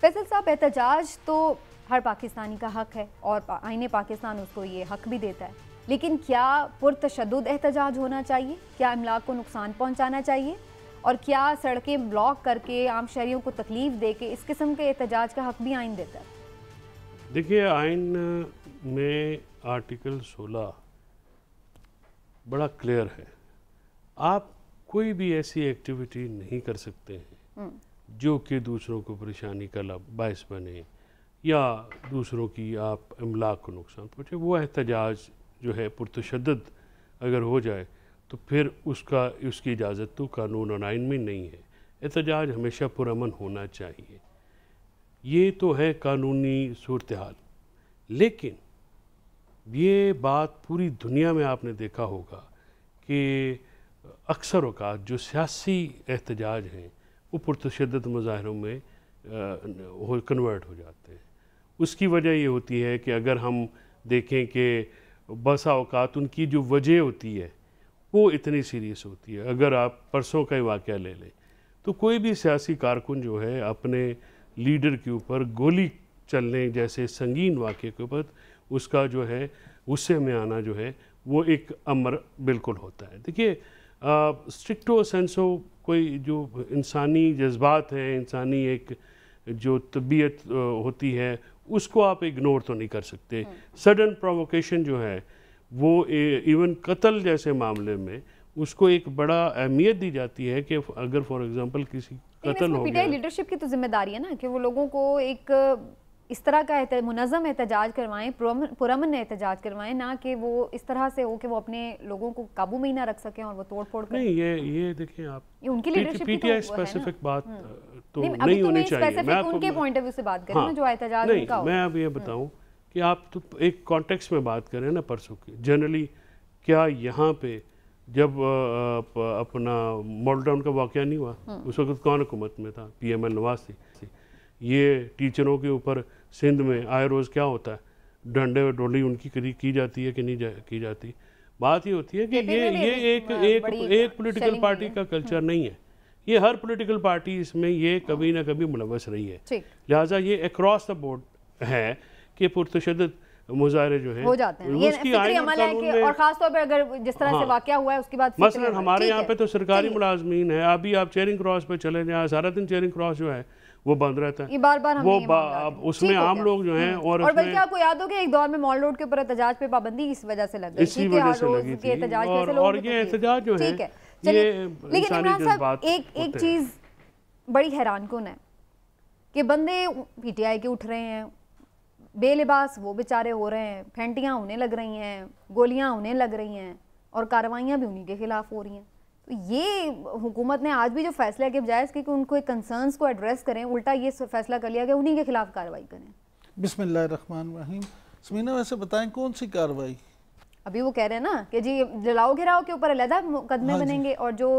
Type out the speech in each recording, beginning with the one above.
फैसल साहब, एहतजाज तो हर पाकिस्तानी का हक है और आईने पाकिस्तान उसको ये हक भी देता है, लेकिन क्या पुरतशद्दुद एहतजाज होना चाहिए? क्या इमलाक को नुकसान पहुंचाना चाहिए? और क्या सड़कें ब्लॉक करके आम शहरियों को तकलीफ दे के इस किस्म के एहतजाज का हक भी आइन देता है? देखिए, आइन में आर्टिकल 16 बड़ा क्लियर है। आप कोई भी ऐसी एक्टिविटी नहीं कर सकते हैं जो कि दूसरों को परेशानी का बायस बने या दूसरों की आप इमलाक को नुकसान पहुँचे। वो एहतजाज जो है पुरतशद्दुद अगर हो जाए तो फिर उसकी इजाज़त तो कानून और आइन में नहीं है। एहतजाज हमेशा पुरअमन होना चाहिए, ये तो है कानूनी सूरत हाल। लेकिन ये बात पूरी दुनिया में आपने देखा होगा कि अक्सर औक़ात जो सियासी एहतजाज हैं वो पुरतशद्दुद मुज़ाहरों में कन्वर्ट हो जाते हैं। उसकी वजह ये होती है कि अगर हम देखें कि बसा औक़ात उनकी जो वजह होती है वो इतनी सीरियस होती है। अगर आप परसों का ही वाक़या ले लें तो कोई भी सियासी कारकुन जो है अपने लीडर के ऊपर गोली चलने जैसे संगीन वाक़े के ऊपर उसका जो है गुस्से में आना जो है वो एक अमर बिल्कुल होता है। देखिए, स्ट्रिक्टो सेंसो कोई जो इंसानी जज्बात है, इंसानी एक जो तबीयत होती है उसको आप इग्नोर तो नहीं कर सकते। सडन प्रोवोकेशन जो है वो इवन कत्ल जैसे मामले में उसको एक बड़ा अहमियत दी जाती है कि अगर फॉर एग्जांपल किसी कत्ल हो गया, लीडरशिप की तो जिम्मेदारी है ना कि वो लोगों को एक इस तरह का मुनज़्ज़म एहतजाज करवाएं, पुरअमन एहतजाज करवाएं, ना कि वो इस तरह से हो कि वो अपने लोगों को काबू में ही ना रख सकें और वो तोड़ फोड़ करें। नहीं, ये देखिए आप, ये उनकी लीडरशिप की पीटीआई स्पेसिफिक बात तो नहीं होनी चाहिए। मैं उनके पॉइंट ऑफ व्यू से बात करें ना, जो एहतजाज उनका हो। मैं अब ये बताऊं कि आप तो एक कॉन्टेक्स्ट में बात करें ना परसों की। जनरली क्या यहाँ पे जब अपना मॉडल का वाक़या नहीं हुआ उस वक्त कौन हुकूमत में था? PML नवाज थी। ये टीचरों के ऊपर सिंध में आए रोज़ क्या होता है, डंडे डोली उनकी की जाती है कि नहीं की जाती। बात ये होती है कि ये एक पॉलिटिकल पार्टी का कल्चर नहीं है, ये हर पॉलिटिकल पार्टी इसमें ये कभी ना कभी मुलव्वस रही है। लिहाजा ये अक्रॉस द बोर्ड है कि पुरतशद्दुद मुजाहरे जो है हो जाते हैं। ये फिक्री अमल है कि, और खास तौर पे अगर जिस तरह से वाकया हुआ है उसके बाद मसलन हमारे यहाँ पे तो सरकारी मुलाजमीन है, अभी आप चेयरिंग क्रॉस पे चले जाए, सारा दिन चेयरिंग क्रॉस जो है वो बंद रहता है। ये बार वो उसमें आम लोग जो हैं और बल्कि आपको याद हो कि एक दौर में मॉल रोड के ऊपर एहतजाज पे पाबंदी इस वजह से लग गई, इसी वजह से लगी थी। और ये एहतजाज जो है लेकिन इमरान साहब एक चीज बड़ी हैरानकुन है कि बंदे PTI के उठ रहे हैं, बेलिबास वो बेचारे हो रहे हैं, फेंटियाँ उन्हें लग रही हैं, गोलियाँ उन्हें लग रही हैं और कार्रवाइयाँ भी उन्हीं के खिलाफ हो रही हैं। तो ये हुकूमत ने आज भी जो फैसला किया बजाय इसके कि उनको एक कंसर्न्स को एड्रेस करें, उल्टा ये फैसला कर लिया कि उन्हीं के खिलाफ कार्रवाई करें। बिस्मिल्लाहिर्रहमानिर्रहीम। समीना, वैसे बताएं कौन सी कार्रवाई? अभी वो कह रहे हैं ना कि जी जलाओ घिराओ के ऊपर अलग मुकदमे बनेंगे और जो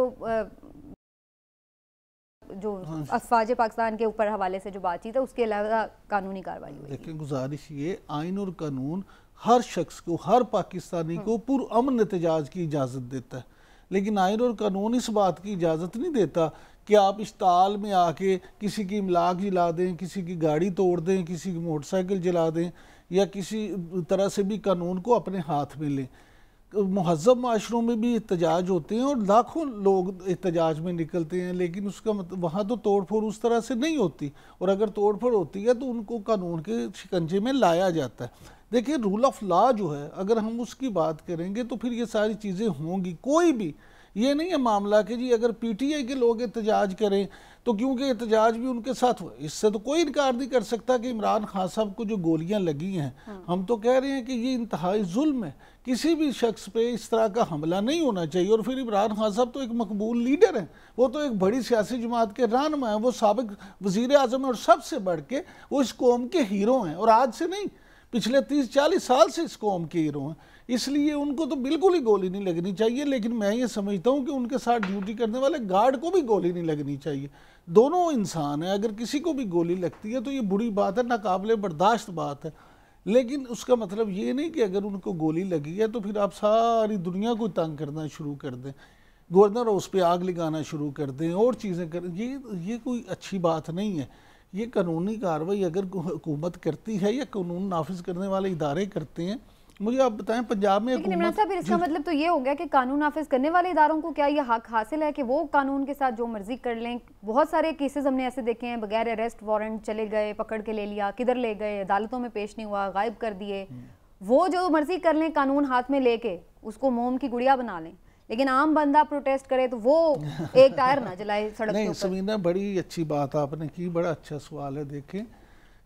अफवाज पाकिस्तान के ऊपर हवाले से जो बातचीत है उसके अलावा कानूनी कार्रवाई हुई। लेकिन गुजारिश ये, आइन और कानून हर शख्स को, हर पाकिस्तानी को पुरअमन एहतजाज की इजाज़त देता है, लेकिन आइन और कानून इस बात की इजाज़त नहीं देता कि आप इस ताल में आके किसी की इमलाक जला दें, किसी की गाड़ी तोड़ दें, किसी की मोटरसाइकिल जला दें या किसी तरह से भी कानून को अपने हाथ में लें। मुहज़्ज़ब माशरों में भी एहतजाज होते हैं और लाखों लोग एहतजाज में निकलते हैं, लेकिन उसका मतलब वहाँ तो तोड़ फोड़ उस तरह से नहीं होती, और अगर तोड़ फोड़ होती है तो उनको कानून के शिकंजे में लाया जाता है। देखिए, रूल ऑफ लॉ जो है, अगर हम उसकी बात करेंगे तो फिर ये सारी चीज़ें होंगी। कोई भी ये नहीं है मामला कि जी अगर PTI के लोग एहतजाज करें तो क्योंकि एहतजाज भी उनके साथ हुआ, इससे तो कोई इनकार नहीं कर सकता कि इमरान खान साहब को जो गोलियां लगी हैं, हम तो कह रहे हैं कि ये इंतहाई जुल्म है। किसी भी शख्स पे इस तरह का हमला नहीं होना चाहिए। और फिर इमरान खान साहब तो एक मकबूल लीडर हैं, वो तो एक बड़ी सियासी जमात के रहनुमा हैं, वो साबिक वज़ीर आज़म और सबसे बढ़ के वो इस कौम के हीरो हैं, और आज से नहीं, पिछले 30-40 साल से इस कौम के हीरो हैं। इसलिए उनको तो बिल्कुल ही गोली नहीं लगनी चाहिए। लेकिन मैं ये समझता हूँ कि उनके साथ ड्यूटी करने वाले गार्ड को भी गोली नहीं लगनी चाहिए। दोनों इंसान हैं, अगर किसी को भी गोली लगती है तो ये बुरी बात है, नाकाबिले बर्दाश्त बात है। लेकिन उसका मतलब ये नहीं कि अगर उनको गोली लगी है तो फिर आप सारी दुनिया को तंग करना शुरू कर दें, गवर्नर हाउस पे आग लगाना शुरू कर दें और चीज़ें करें। ये कोई अच्छी बात नहीं है। ये कानूनी कार्रवाई अगर हुकूमत करती है या कानून नाफिज करने वाले इदारे करते हैं, मुझे आप बताएं पंजाब में लेकिन इमरान साहब फिर इसका मतलब तो ये हो गया कि कानून नाफिज करने वाले इदारों को क्या ये हक हासिल है कि वो कानून के साथ जो मर्जी कर लें? बहुत सारे केसेस हमने ऐसे देखे हैं, बगैर अरेस्ट वारंट चले गए, पकड़ के ले लिया, किधर ले गए, अदालतों में पेश नहीं हुआ, गायब कर दिए। वो जो मर्जी कर लें कानून हाथ में लेके, उसको मोम की गुड़िया बना लें, लेकिन आम बंदा प्रोटेस्ट करे तो वो एक टायर ना जलाए सड़क नहीं समीना, बड़ी अच्छी बात आपने की, बड़ा अच्छा सवाल है। देखें,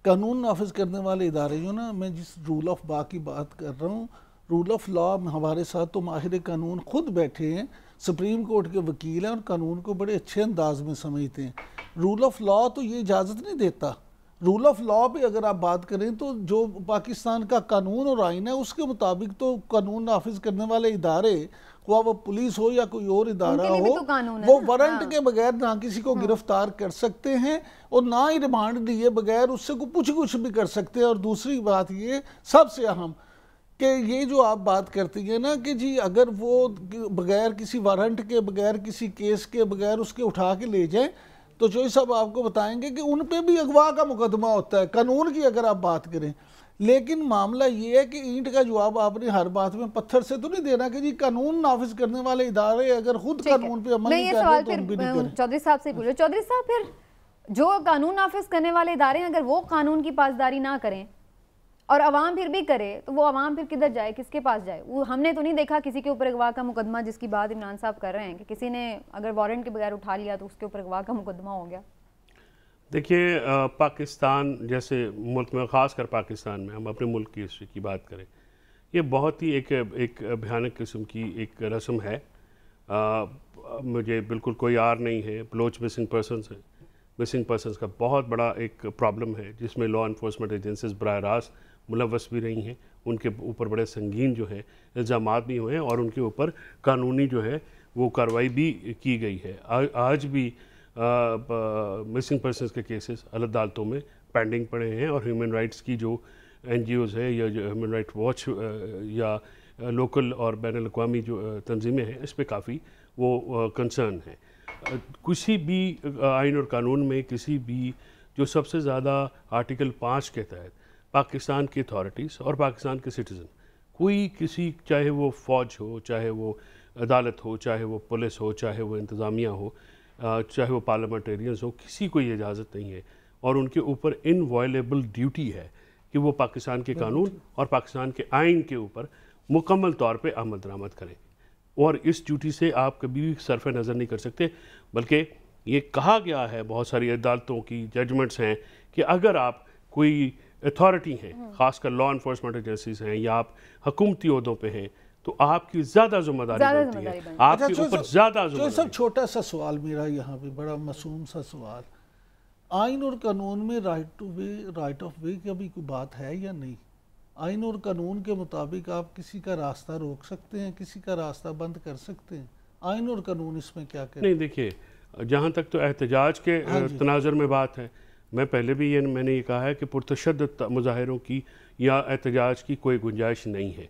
कानून नाफिज करने वाले इदारे जो ना, मैं जिस रूल ऑफ लॉ की बात कर रहा हूँ, रूल ऑफ लॉ हमारे साथ तो माहिर कानून खुद बैठे हैं, सुप्रीम कोर्ट के वकील हैं और कानून को बड़े अच्छे अंदाज में समझते हैं। रूल ऑफ लॉ तो ये इजाज़त नहीं देता। रूल ऑफ लॉ पे अगर आप बात करें तो जो पाकिस्तान का कानून और आइन है उसके मुताबिक तो कानून नाफिज करने वाले इदारे, वो पुलिस हो या कोई और इदारा हो, तो वो वारंट के बगैर ना किसी को गिरफ्तार कर सकते हैं और ना ही रिमांड दिए बगैर उससे कुछ भी कर सकते हैं। और दूसरी बात ये सबसे अहम कि ये जो आप बात करती हैं ना कि जी अगर वो बगैर किसी वारंट के, बगैर किसी केस के, बगैर उसके उठा के ले जाएं, तो चौधरी साहब आपको बताएंगे कि उन पे भी अगवा का मुकदमा होता है कानून की अगर आप बात करें। लेकिन मामला ये है कि ईंट का जवाब आपने हर बात में पत्थर से तो नहीं देना कि जी कानून नाफिज करने वाले इदारे अगर खुद कानून पे अमल नहीं कर रहे तो हम भी नहीं करें। चौधरी साहब से पूछो, चौधरी साहब फिर जो कानून नाफिज करने वाले इदारे अगर वो कानून की पासदारी ना करें और अवाम फिर भी करे, तो वो अवाम फिर किधर जाए, किसके पास जाए? वो हमने तो नहीं देखा किसी के ऊपर अगवा का मुकदमा, जिसकी बात इमरान साहब कर रहे हैं कि किसी ने अगर वारंट के बगैर उठा लिया तो उसके ऊपर अगवा का मुकदमा हो गया। देखिए, पाकिस्तान जैसे मुल्क में, ख़ासकर पाकिस्तान में, हम अपने मुल्क की हिस्ट्री की बात करें, ये बहुत ही एक भयानक किस्म की एक रस्म है। मुझे बिल्कुल कोई आर नहीं है, बलोच मिसिंग पर्सनस है, मिसिंग पर्सनस का बहुत बड़ा एक प्रॉब्लम है जिसमें लॉ इन्फोर्समेंट एजेंसीज बराह रास्त मुलव्वस भी रही हैं। उनके ऊपर बड़े संगीन जो है इल्ज़ामात भी हुए हैं और उनके ऊपर कानूनी जो है वो कार्रवाई भी की गई है। आज भी मिसिंग पर्सनस के केसेस अदालतों में पेंडिंग पड़े हैं और ह्यूमन राइट्स की जो NGOs है या जो ह्यूमन राइट वॉच या लोकल और बैनुल अक़वामी जो तंजीमें हैं, इस पर काफ़ी वो कंसर्न है। किसी भी आइन और कानून में किसी भी जो सबसे ज़्यादा आर्टिकल 5 के तहत पाकिस्तान की अथॉरिटीज़ और पाकिस्तान के सिटीज़न, कोई किसी, चाहे वो फ़ौज हो, चाहे वो अदालत हो, चाहे वो पुलिस हो, चाहे वो इंतज़ामिया हो, चाहे वो पार्लियामेंटेरियंस हो, किसी को ये इजाज़त नहीं है और उनके ऊपर इनवॉयलेबल ड्यूटी है कि वो पाकिस्तान के कानून और पाकिस्तान के आइन के ऊपर मुकम्मल तौर पे अमल दरामद करें। और इस ड्यूटी से आप कभी भी सरफ़ नज़र नहीं कर सकते, बल्कि ये कहा गया है, बहुत सारी अदालतों की जजमेंट्स हैं कि अगर आप कोई अथॉरिटी हैं, ख़ासकर लॉ इन्फोर्समेंट एजेंसीज हैं या आप हुकूमती ओहदों पे हैं, तो आपकी ज़्यादा जिम्मेदारी बनती है, आपके ऊपर ज़्यादा जिम्मेदारी। सब छोटा सा सवाल मेरा यहाँ पे, बड़ा मासूम सा सवाल, आइन और कानून में right two way, right of वे की अभी कोई बात है या नहीं? आइन और कानून के मुताबिक आप किसी का रास्ता रोक सकते हैं, किसी का रास्ता बंद कर सकते हैं? आइन और कानून इसमें क्या कहते हैं? नहीं, देखिए, जहाँ तक तो एहतजाज के तनाज़ुर में बात है, मैं पहले भी मैंने ये कहा है कि पुरतशद्दुद मुजाहिरों की या एहतजाज की कोई गुंजाइश नहीं है।